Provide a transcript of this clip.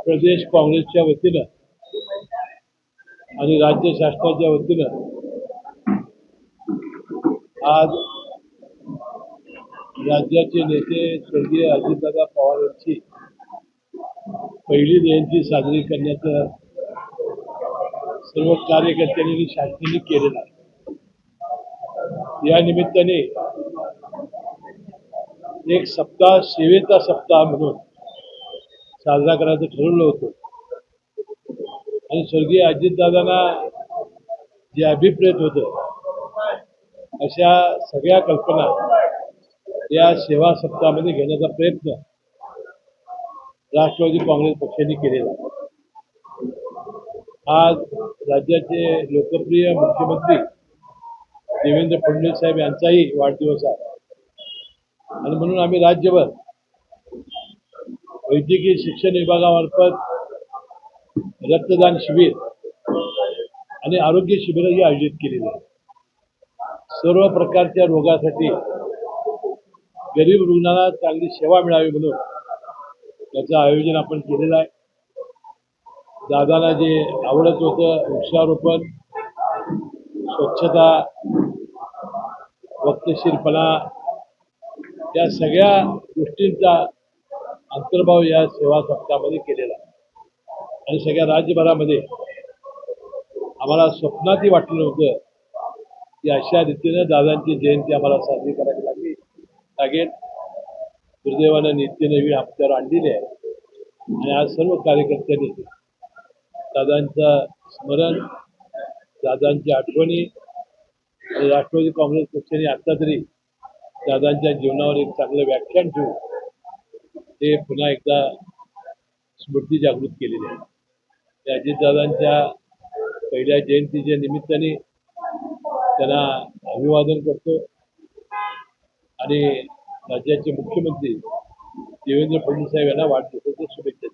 प्रदेश काँग्रेसच्या वतीनं आणि राज्य शासनाच्या वतीनं आज राज्याचे नेते स्वर्गीय अजितदादा पवार यांची पहिली जयंती साजरी करण्याचं सर्व कार्यकर्त्यांनी आणि शासनाने केलेलं आहे. या निमित्ताने एक सप्ताह सेवेचा सप्ताह म्हणून साजरा करायचं ठरवलं होतं आणि स्वर्गीय अजितदादांना जे अभिप्रेत होतं अशा सगळ्या कल्पना या सेवा सप्ताहामध्ये घेण्याचा प्रयत्न राष्ट्रवादी काँग्रेस पक्षाने केलेला आहे. आज राज्याचे लोकप्रिय मुख्यमंत्री देवेंद्र फडणवीस साहेब यांचाही वाढदिवस आहे आणि म्हणून आम्ही राज्यभर वैद्यकीय शिक्षण विभागामार्फत रक्तदान शिबिर आणि आरोग्य शिबिरही आयोजित केलेली आहे. सर्व प्रकारच्या रोगासाठी गरीब रुग्णांना चांगली सेवा मिळावी म्हणून त्याचं आयोजन आपण केलेलं आहे. दादाला जे आवडत होतं वृक्षारोपण, स्वच्छता, वक्तशीरपणा या सगळ्या गोष्टींचा अंतर्भाव या सेवा सप्ताहामध्ये केलेला आहे आणि सगळ्या राज्यभरामध्ये आम्हाला स्वप्नातही वाटलं होतं की अशा रीतीनं दादांची जयंती आम्हाला साजरी करावी लागेल. दुर्दैवानं नित्य नवी आमच्यावर आणलेली आहे आणि आज सर्व कार्यकर्त्यांनी दादांचं स्मरण, दादांची आठवणी आणि राष्ट्रवादी काँग्रेस पक्षाने आता तरी दादांच्या जीवनावर एक चांगलं व्याख्यान ठेवून ते पुन्हा एकदा स्मृती जागृत केलेली आहे. त्या अजितदादांच्या पहिल्या जयंतीच्या निमित्ताने त्यांना अभिवादन करतो आणि राज्याचे मुख्यमंत्री देवेंद्र फडणवीस साहेब यांना वाढदिवसाच्या शुभेच्छा.